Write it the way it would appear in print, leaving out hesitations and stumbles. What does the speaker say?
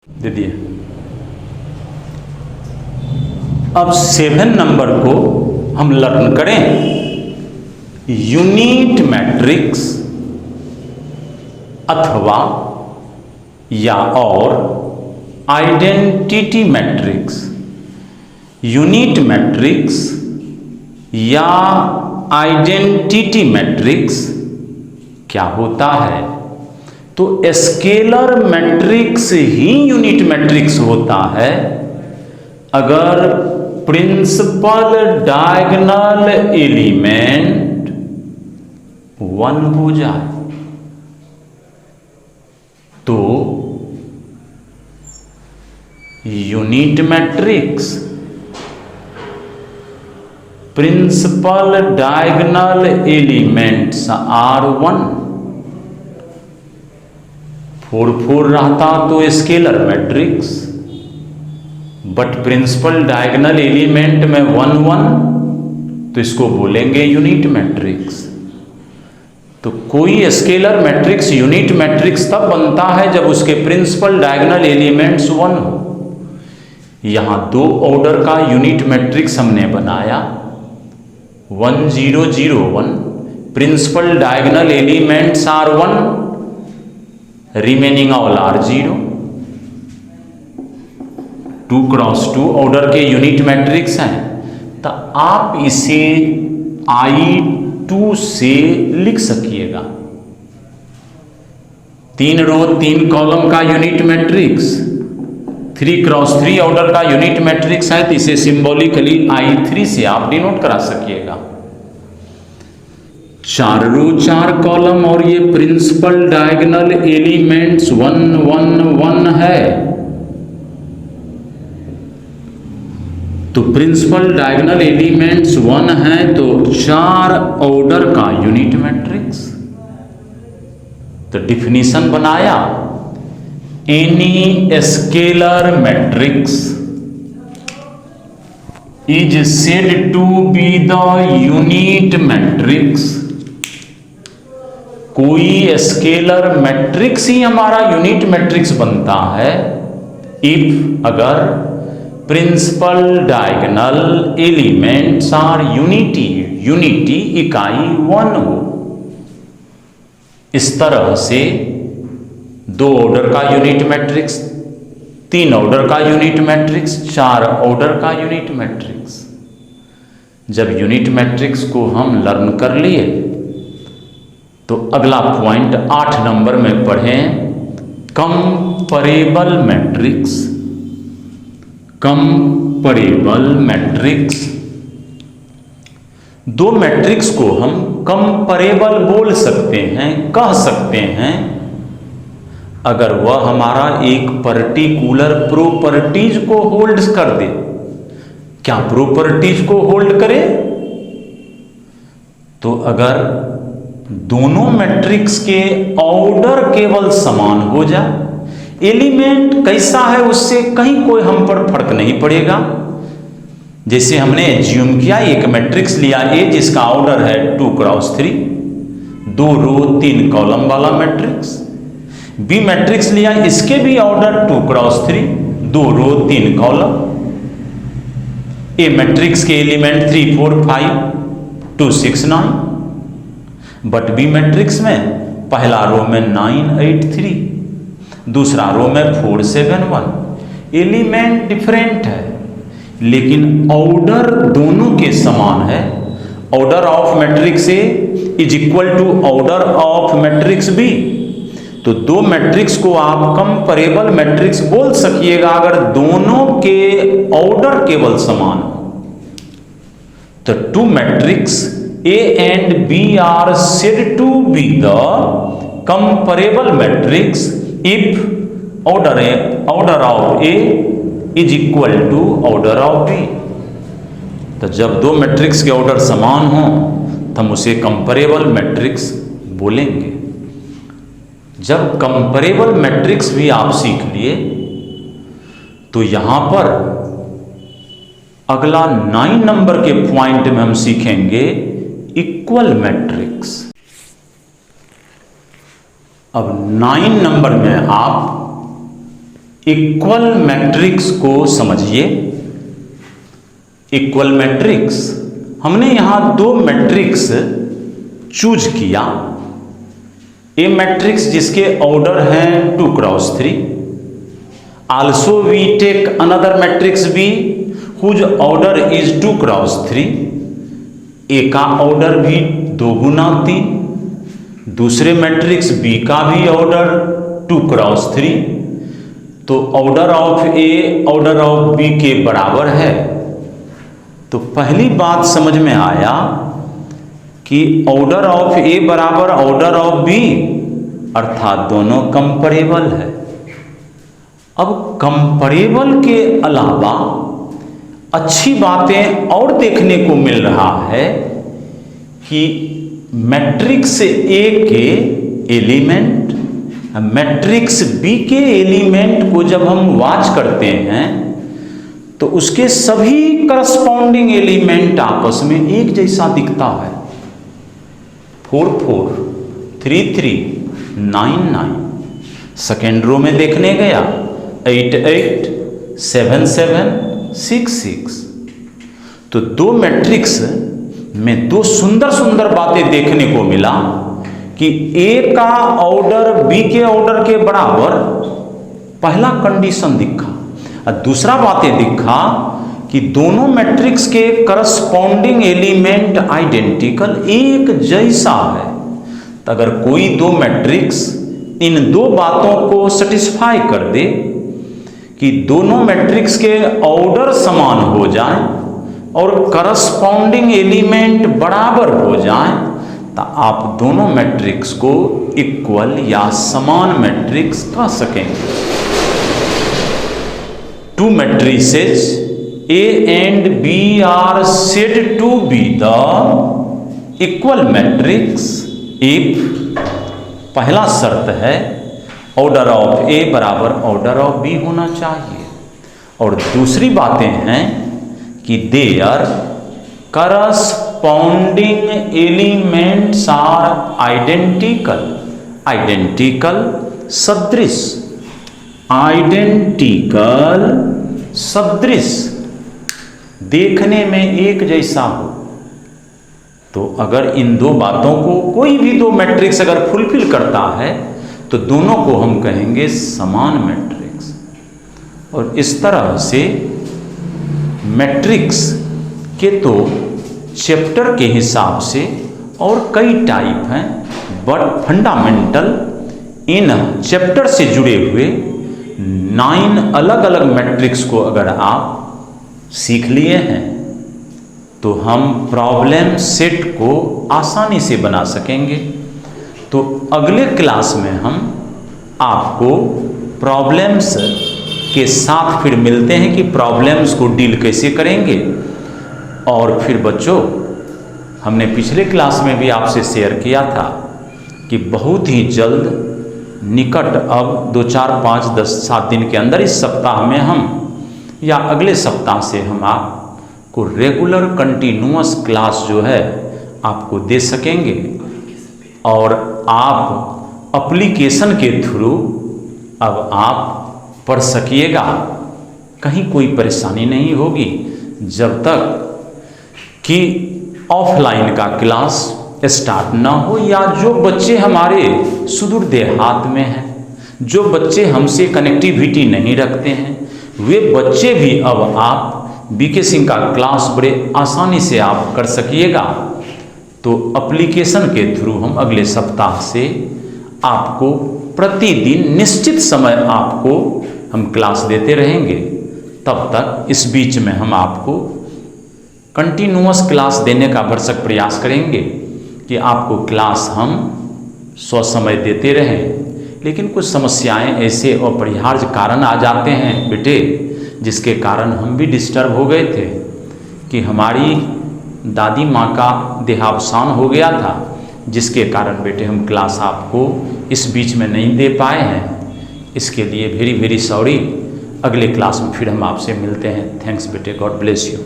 दे दिए। अब 7 नंबर को हम लर्न करें। यूनिट मैट्रिक्स अथवा या और आइडेंटिटी मैट्रिक्स। यूनिट मैट्रिक्स या आइडेंटिटी मैट्रिक्स क्या होता है? तो स्केलर मैट्रिक्स ही यूनिट मैट्रिक्स होता है अगर प्रिंसिपल डायगोनल एलिमेंट 1 हो जाए तो unit matrix principal diagonal elements are 1। 4 4 रहता तो scalar matrix, but principal diagonal element में 1 1 तो इसको बोलेंगे यूनिट मैट्रिक्स। तो कोई स्केलर मैट्रिक्स यूनिट मैट्रिक्स तब बनता है जब उसके प्रिंसिपल डायगोनल एलिमेंट्स 1 हो। यहां 2 ऑर्डर का यूनिट मैट्रिक्स हमने बनाया 1 0 0 1। Principal diagonal elements are 1, remaining all are 0। 2 cross 2 order के यूनिट मैट्रिक्स हैं। तो आप इसे I2 से लिख सकिएगा। 3 रो 3 कॉलम का यूनिट मैट्रिक्स 3 क्रॉस 3 ऑर्डर का यूनिट मैट्रिक्स है, तो इसे सिंबॉलिकली I3 से आप डिनोट करा सकिएगा। 4 रो 4 कॉलम और ये प्रिंसिपल डायगोनल एलिमेंट्स 1 1 1 है, तो प्रिंसिपल डायगोनल एलिमेंट्स 1 है तो 4 ऑर्डर का यूनिट मैट्रिक्स। तो डिफिनीशन बनाया, any scalar matrix is said to be the unit matrix. कोई स्केलर मैट्रिक्स ही हमारा यूनिट मैट्रिक्स बनता है इफ अगर principal diagonal elements are unity इकाई 1 हो। इस तरह से 2 ऑर्डर का यूनिट मैट्रिक्स, 3 ऑर्डर का यूनिट मैट्रिक्स, 4 ऑर्डर का यूनिट मैट्रिक्स। जब यूनिट मैट्रिक्स को हम लर्न कर लिए तो अगला पॉइंट 8 नंबर में पढ़ें, comparable matrix. Comparable matrix, 2 matrix को हम कंपैरेबल बोल सकते हैं, कह सकते हैं अगर वह हमारा एक पर्टिकुलर प्रॉपर्टीज को होल्ड कर दे। क्या प्रॉपर्टीज को होल्ड करे? तो अगर दोनों मैट्रिक्स के ऑर्डर केवल समान हो जाए, एलिमेंट कैसा है उससे कहीं कोई हम पर फर्क नहीं पड़ेगा। जैसे हमने एज्यूम किया एक मैट्रिक्स लिया ए जिसका ऑर्डर है 2 क्रॉस 3, 2 रो 3 कॉलम वाला मैट्रिक्स। बी मैट्रिक्स लिया, इसके भी ऑर्डर 2 क्रॉस 3, 2 रो 3 कॉलम। ए मैट्रिक्स के एलिमेंट 3 4 5 2 6 9, बट बी मैट्रिक्स में पहला रो में 9 8 3, दूसरा रो में 4 7 1। एलिमेंट डिफरेंट है लेकिन ऑर्डर दोनों के समान है। Order of matrix A is equal to order of matrix B. तो 2 मैट्रिक्स को आप कंपैरेबल मैट्रिक्स बोल सकिएगा अगर दोनों के ऑर्डर केवल समान हो। तो 2 matrix A and B are said to be the comparable matrix if order of A is equal to order of B। तो जब 2 मैट्रिक्स के ऑर्डर समान हो तो हम उसे कंपैरेबल मैट्रिक्स बोलेंगे। जब कंपैरेबल मैट्रिक्स भी आप सीख लिए तो यहां पर अगला 9 नंबर के पॉइंट में हम सीखेंगे इक्वल मैट्रिक्स। अब 9 नंबर में आप इक्वल मैट्रिक्स को समझिए। इक्वल मैट्रिक्स, हमने यहां दो मैट्रिक्स चूज किया। ए मैट्रिक्स जिसके ऑर्डर हैं 2 cross 3। Also we take another matrix B whose order is 2 cross 3। A का ऑर्डर भी 2 गुना 3, दूसरे मैट्रिक्स बी का भी ऑर्डर 2 क्रॉस 3। तो order of A order of B के बराबर है। तो पहली बात समझ में आया कि ऑर्डर ऑफ ए बराबर ऑर्डर ऑफ बी, अर्थात दोनों कंपैरेबल है। अब कंपैरेबल के अलावा अच्छी बातें और देखने को मिल रहा है कि मैट्रिक्स ए के एलिमेंट मैट्रिक्स बी के एलिमेंट को जब हम वॉच करते हैं तो उसके सभी करस्पॉन्डिंग एलिमेंट आपस में एक जैसा दिखता है। 4 4 3 3 9 9। सेकेंड रो में देखने गया 8 8 7 7 6 6। तो दो मैट्रिक्स में दो सुंदर सुंदर बातें देखने को मिला कि ए का ऑर्डर बी के ऑर्डर के बराबर, पहला कंडीशन दिखा। और दूसरा बातें दिखा कि दोनों मैट्रिक्स के करस्पॉन्डिंग एलिमेंट आइडेंटिकल, एक जैसा है। तो अगर कोई दो मैट्रिक्स इन दो बातों को सेटिस्फाई कर दे कि दोनों मैट्रिक्स के ऑर्डर समान हो जाए और करस्पॉन्डिंग एलिमेंट बराबर हो जाए, तो आप दोनों मैट्रिक्स को इक्वल या समान मैट्रिक्स कह सकेंगे। 2 matrices A and B are said to be the equal matrix if, पहला शर्त है ऑर्डर ऑफ ए बराबर ऑर्डर ऑफ बी होना चाहिए। और दूसरी बातें हैं कि there corresponding elements are identical. Identical सदृश, आइडेंटिकल सदृश, देखने में एक जैसा हो। तो अगर इन दो बातों को कोई भी दो मैट्रिक्स अगर फुलफिल करता है तो दोनों को हम कहेंगे समान मैट्रिक्स। और इस तरह से मैट्रिक्स के तो चैप्टर के हिसाब से और कई टाइप हैं, बट फंडामेंटल इन चैप्टर से जुड़े हुए 9 अलग अलग मैट्रिक्स को अगर आप सीख लिए हैं तो हम प्रॉब्लम सेट को आसानी से बना सकेंगे। तो अगले क्लास में हम आपको प्रॉब्लम्स के साथ फिर मिलते हैं कि प्रॉब्लम्स को डील कैसे करेंगे। और फिर बच्चों, हमने पिछले क्लास में भी आपसे शेयर किया था कि बहुत ही जल्द निकट, अब 2 4 5 10 7 दिन के अंदर, इस सप्ताह में हम या अगले सप्ताह से हम आपको रेगुलर कंटिन्यूअस क्लास जो है आपको दे सकेंगे। और आप एप्लीकेशन के थ्रू अब आप पढ़ सकिएगा, कहीं कोई परेशानी नहीं होगी जब तक कि ऑफलाइन का क्लास स्टार्ट ना हो। या जो बच्चे हमारे सुदूर देहात में हैं, जो बच्चे हमसे कनेक्टिविटी नहीं रखते हैं, वे बच्चे भी अब आप बीके सिंह का क्लास बड़े आसानी से आप कर सकिएगा। तो एप्लीकेशन के थ्रू हम अगले सप्ताह से आपको प्रतिदिन निश्चित समय आपको हम क्लास देते रहेंगे। तब तक इस बीच में हम आपको कंटिन्यूअस क्लास देने का भरसक प्रयास करेंगे कि आपको क्लास हम ससमय देते रहें। लेकिन कुछ समस्याएं ऐसे अपरिहार्य कारण आ जाते हैं बेटे, जिसके कारण हम भी डिस्टर्ब हो गए थे कि हमारी दादी माँ का देहावसान हो गया था, जिसके कारण बेटे हम क्लास आपको इस बीच में नहीं दे पाए हैं। इसके लिए वेरी वेरी सॉरी। अगले क्लास में फिर हम आपसे मिलते हैं। थैंक्स बेटे, गॉड ब्लेस यू।